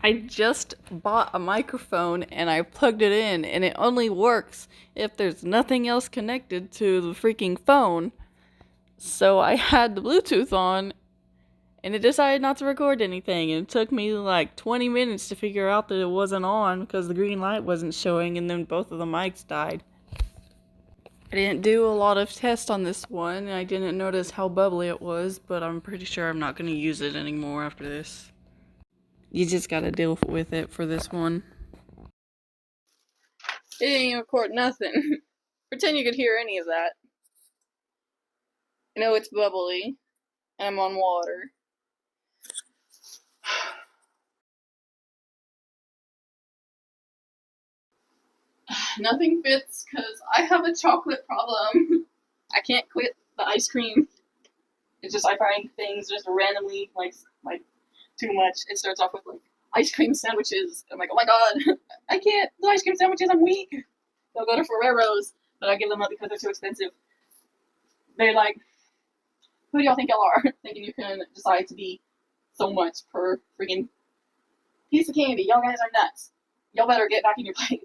I just bought a microphone and I plugged it in, and it only works if there's nothing else connected to the freaking phone. So I had the Bluetooth on, and it decided not to record anything. And it took me like 20 minutes to figure out that it wasn't on because the green light wasn't showing, and then both of the mics died. I didn't do a lot of tests on this one, and I didn't notice how bubbly it was, but I'm pretty sure I'm not going to use it anymore after this. You just gotta deal with it for this one. It didn't even record nothing. Pretend you could hear any of that. I know it's bubbly, and I'm on water. Nothing fits because I have a chocolate problem. I can't quit the ice cream. It's just I find things just randomly like too much. It starts off with like ice cream sandwiches. I'm like, oh my god, I can't do ice cream sandwiches. I'm weak. They'll go to Ferrero's, but I give them up because they're too expensive. They're like, who do y'all think y'all are? Thinking you can decide to be so much per freaking piece of candy. Y'all guys are nuts. Y'all better get back in your place.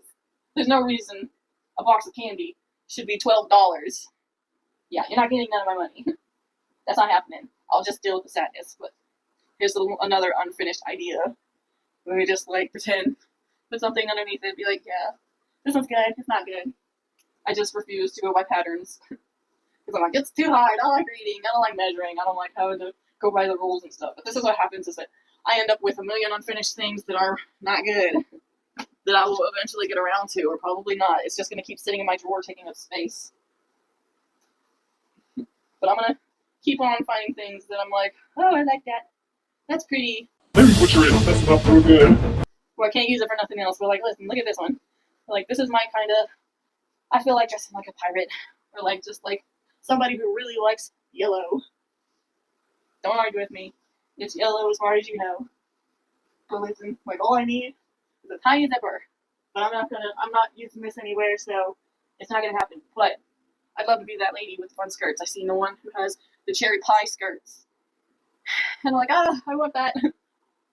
There's no reason a box of candy should be $12. Yeah, you're not getting none of my money. That's not happening. I'll just deal with the sadness. But here's another unfinished idea. Let me just like pretend, put something underneath it, be like, yeah, this one's good. It's not good. I just refuse to go by patterns. Because I'm like, it's too hard. I don't like reading. I don't like measuring. I don't like having to go by the rules and stuff. But this is what happens is that I end up with a million unfinished things that are not good. That I will eventually get around to, or probably not. It's just going to keep sitting in my drawer taking up space. But I'm going to keep on finding things that I'm like, oh, I like that. That's pretty. Maybe put your in. That's not real good. Well, I can't use it for nothing else. But like, listen, look at this one. Like, this is my kind of. I feel like dressing like a pirate, or like just like somebody who really likes yellow. Don't argue with me. It's yellow as far as you know. But listen, like all I need is a tiny zipper. But I'm not using this anywhere, so it's not gonna happen. But I'd love to be that lady with fun skirts. I seen the one who has the cherry pie skirts. And I'm like, I want that.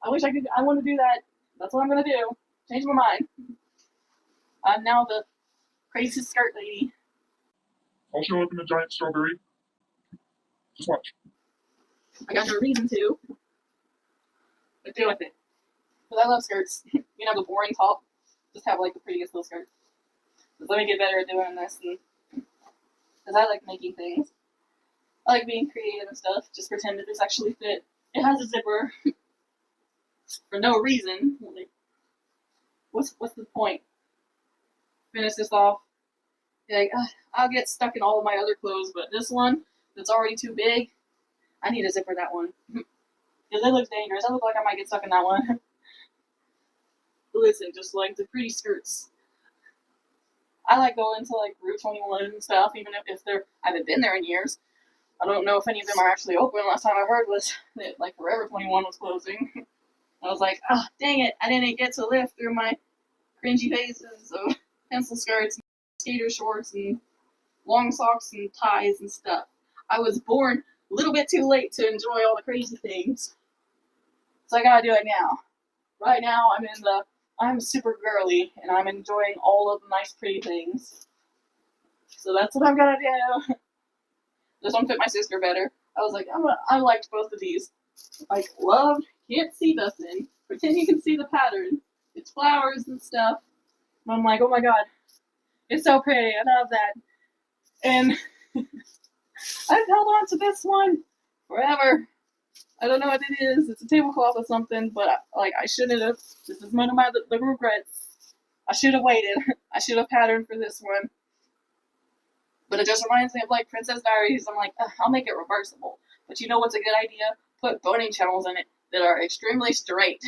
I wish I could, I want to do that. That's what I'm gonna do. Change my mind. I'm now the craziest skirt lady. I'll show up in a giant strawberry. Just watch. I got no reason to. But deal with it. Because I love skirts. You know, the boring top. Just have like the prettiest little skirts. But let me get better at doing this. Because I like making things. I like being creative and stuff. Just pretend that this actually fit. It has a zipper. For no reason. Like, what's the point? Finish this off. Be like, I'll get stuck in all of my other clothes, but this one that's already too big, I need to zipper that one. Because it looks dangerous. I look like I might get stuck in that one. Listen, just like the pretty skirts. I like going to like Route 21 and stuff, even if they're I haven't been there in years. I don't know if any of them are actually open. Last time I heard was that like Forever 21 was closing. I was like, oh dang it, I didn't get to live through my cringy phases of pencil skirts, and skater shorts, and long socks and ties and stuff. I was born a little bit too late to enjoy all the crazy things. So I gotta do it now. Right now I'm super girly and I'm enjoying all of the nice pretty things. So that's what I'm gonna do. This one fit my sister better. I was like, I liked both of these. Like, loved, can't see nothing. Pretend you can see the pattern. It's flowers and stuff. And I'm like, oh my god, it's so pretty. I love that. And I've held on to this one forever. I don't know what it is. It's a tablecloth or something, but like I shouldn't have. This is one of my the regrets. I should have waited. I should have patterned for this one. But it just reminds me of like Princess Diaries. I'm like, I'll make it reversible. But you know what's a good idea? Put boning channels in it that are extremely straight.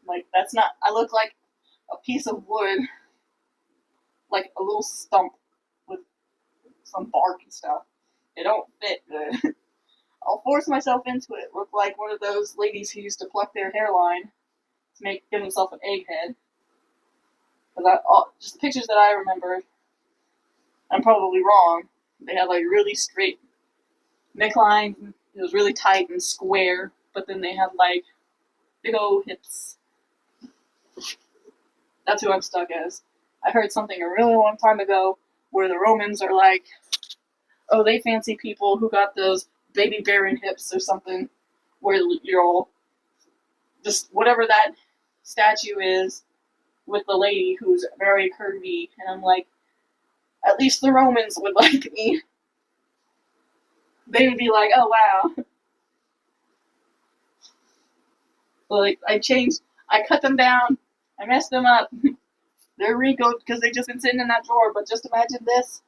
Like that's not. I look like a piece of wood, like a little stump with some bark and stuff. It don't fit good. I'll force myself into it. Look like one of those ladies who used to pluck their hairline to give themselves an egghead. Because just the pictures that I remember, I'm probably wrong. They had like really straight necklines. It was really tight and square, but then they had like big old hips. That's who I'm stuck as. I heard something a really long time ago where the Romans are like, oh, they fancy people who got those baby bearing hips or something, where you're all just whatever that statue is with the lady who's very curvy, and I'm like, at least the Romans would like me. They would be like, oh wow. Like, I cut them down, I messed them up. They're wrinkled because they've just been sitting in that drawer, but just imagine this.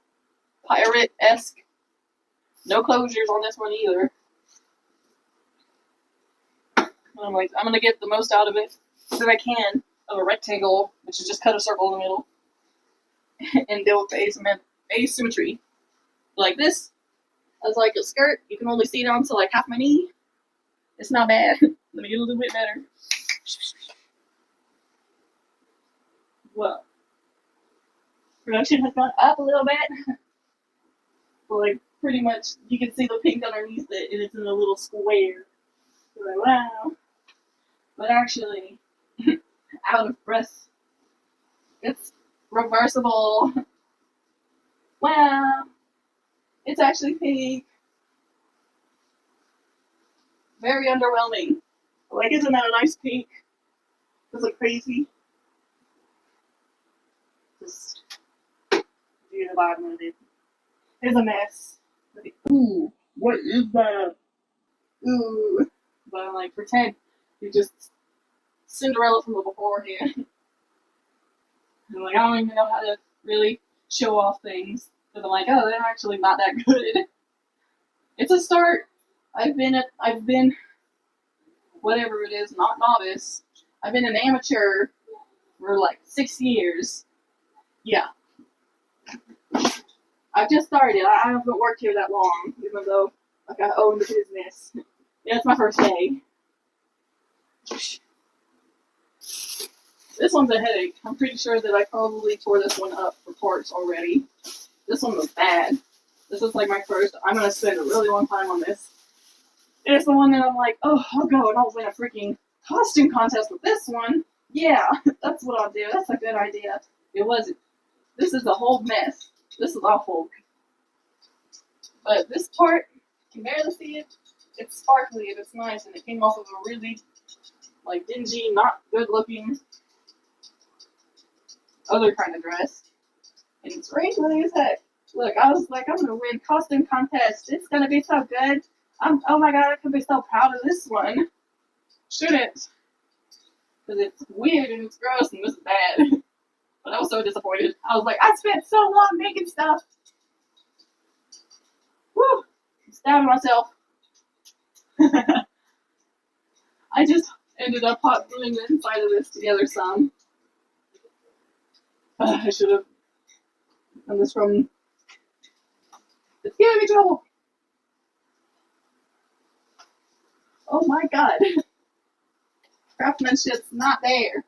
Pirate-esque. No closures on this one either. And I'm like, I'm gonna get the most out of it that I can of a rectangle, which is just cut a circle in the middle. And deal with the asymmetry. Like this, as like a skirt, you can only see down to like half my knee. It's not bad. Let me get a little bit better. Well, production has gone up a little bit. But like pretty much, you can see the pink underneath it, and it's in a little square. So like, wow. But actually, out of breath. It's reversible. Wow. It's actually pink. Very underwhelming. Like, isn't that a nice pink? Does it crazy? Just do the bottom of it. It's a mess. Ooh, what is that? Ooh. But I'm like, pretend you're just Cinderella from the beforehand. And like, I don't even know how to really show off things. Because I'm like, oh, they're actually not that good. It's a start. I've been whatever it is, not novice. I've been an amateur for like 6 years. Yeah. I've just started. I haven't worked here that long, even though like I own the business. Yeah, it's my first day. This one's a headache. I'm pretty sure that I probably tore this one up for parts already. This one was bad. This is like my first. I'm gonna spend a really long time on this. It's the one that I'm like, oh, I'll go and I'll win a freaking costume contest with this one. Yeah, that's what I'll do. That's a good idea. It wasn't. This is a whole mess. This is awful. But this part, you can barely see it. It's sparkly and it's nice, and it came off of a really, like, dingy, not good looking other kind of dress. And it's wrinkly as heck. Look, I was like, I'm gonna win costume contest. It's gonna be so good. Oh my god, I could be so proud of this one. Shouldn't. Because it's weird and it's gross and this is bad. But I was so disappointed. I was like, I spent so long making stuff. Woo! I'm stabbing myself. I just ended up hot gluing the inside of this together some. I should have done this from. It's giving me trouble. Oh my god. Craftsmanship's not there.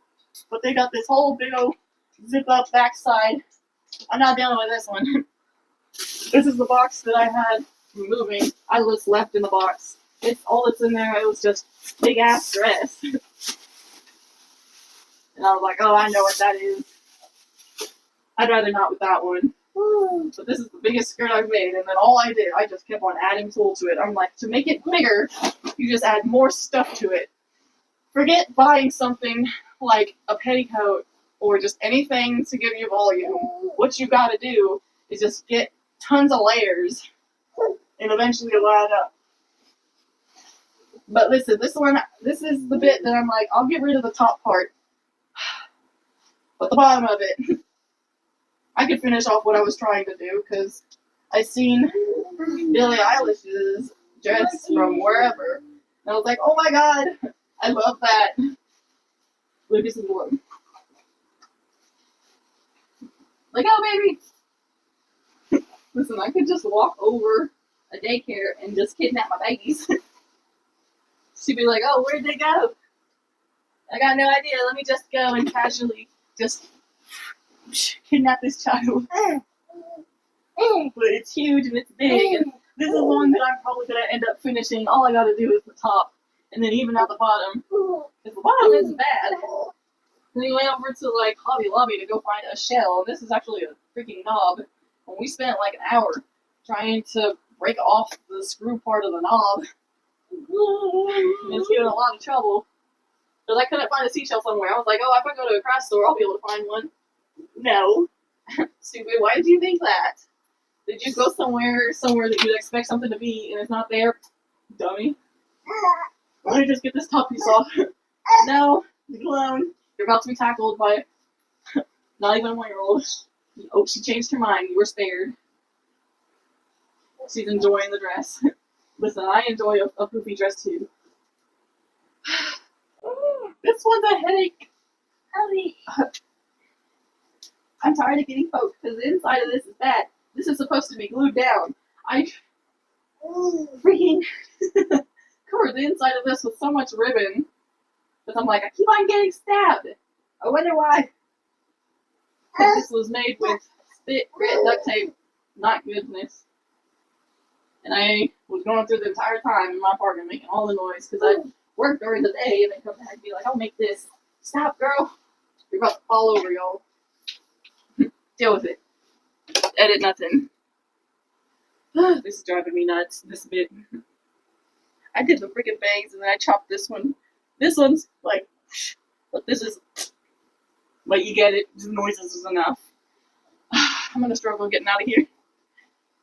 But they got this whole big old zip up backside. I'm not dealing with this one. This is the box that I had moving. I just left in the box. It's all that's in there. It was just big ass dress. And I was like, oh, I know what that is. I'd rather not with that one. But this is the biggest skirt I've made, and then all I did, I just kept on adding tulle to it. I'm like, to make it bigger, you just add more stuff to it. Forget buying something like a petticoat or just anything to give you volume. What you gotta do is just get tons of layers, and eventually it'll add up. But listen, this is the bit that I'm like, I'll get rid of the top part. But the bottom of it, I could finish off what I was trying to do, because I seen Billie Eilish's dress from wherever. And I was like, oh my god, I love that. Lucas and Gordon. Like, oh baby! Listen, I could just walk over a daycare and just kidnap my babies. She'd be like, oh, where'd they go? I got no idea. Let me just go and casually just kidnap this child. But it's huge and it's big, and this is one that I'm probably going to end up finishing. All I got to do is the top, and then even out the bottom, because the bottom isn't bad. Then we went over to like Hobby Lobby to go find a shell, and this is actually a freaking knob. And we spent like an hour trying to break off the screw part of the knob. It's giving a lot of trouble. Because I couldn't find a seashell somewhere. I was like, oh, if I go to a craft store, I'll be able to find one. No. Stupid, why did you think that? Did you go somewhere that you'd expect something to be and it's not there? Dummy. Let me just get this top piece off. No, leave it alone. You're about to be tackled by not even a 1-year-old. Oh, she changed her mind. You were spared. She's enjoying the dress. Listen, I enjoy a poofy dress too. This one's a headache. Howdy. I'm tired of getting poked because the inside of this is bad. This is supposed to be glued down. I freaking covered the inside of this with so much ribbon. But I'm like, I keep on getting stabbed. I wonder why. This was made with spit, grit, duct tape, not goodness. And I was going through the entire time in my apartment making all the noise because I worked during the day and then come back and be like, I'll make this. Stop, girl. You're about to fall over, y'all. Deal with it. Edit nothing. This is driving me nuts, this bit. I did the freaking bangs and then I chopped this one. This one's like, but this is, but you get it. The noises is enough. I'm gonna struggle getting out of here.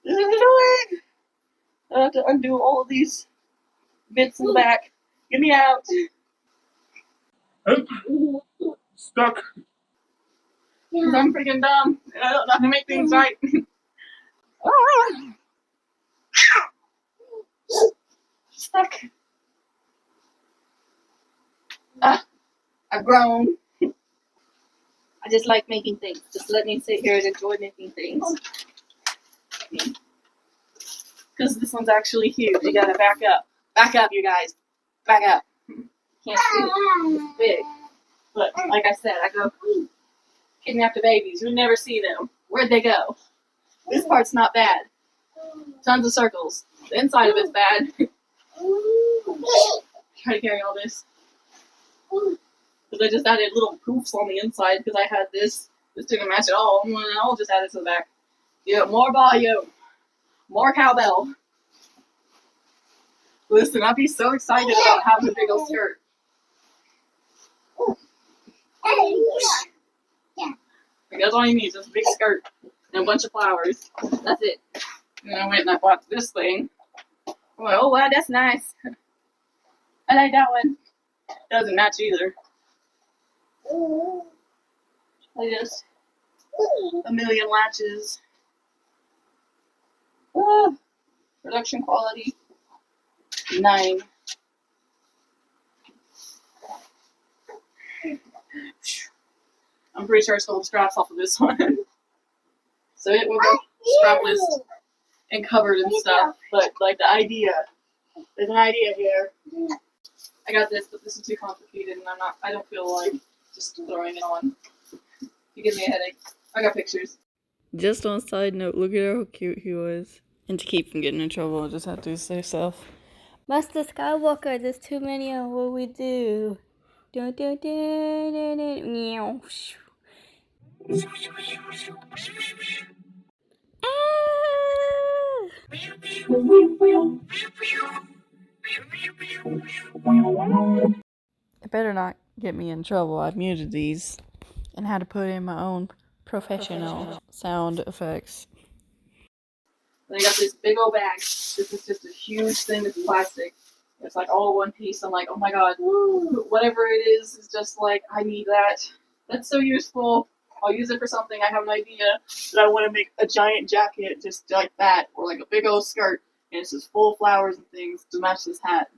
This is annoying. I have to undo all of these bits in the back. Get me out. Stuck. I'm freaking dumb. And I don't know how to make things right. Stuck. I've grown. I just like making things. Just let me sit here and enjoy making things. Because this one's actually huge. You gotta back up. Back up, you guys. Back up. Can't see it. It's big. But, like I said, I go kidnap the babies. You never see them. Where'd they go? This part's not bad. Tons of circles. The inside of it's bad. Try to carry all this. Because I just added little poofs on the inside because I had this. This didn't match at all. And I'll just add it to the back. Yeah, more volume. More cowbell. Listen, I'd be so excited about having a big old skirt. That's all you need, just a big skirt and a bunch of flowers. That's it. And I went and I bought this thing. I'm like, oh wow, that's nice. I like that one. Doesn't match either. I just a million latches. Production quality 9. I'm pretty sure I stole straps off of this one. So it will go strapless and covered and stuff. But like the idea, there's an idea here. I got this, but this is too complicated and I don't feel like just throwing it on. It gives me a headache. I got pictures. Just on a side note, look at how cute he was. And to keep from getting in trouble, I just have to say stuff. Master Skywalker, there's too many of what we do. Meow. It better not get me in trouble. I've muted these and had to put in my own professional sound effects. And I got this big old bag. This is just a huge thing of plastic. It's like all one piece. I'm like, oh my god, whatever it is just like, I need that. That's so useful. I'll use it for something. I have an idea that I want to make a giant jacket just like that, or like a big old skirt, and it's just full of flowers and things to match this hat.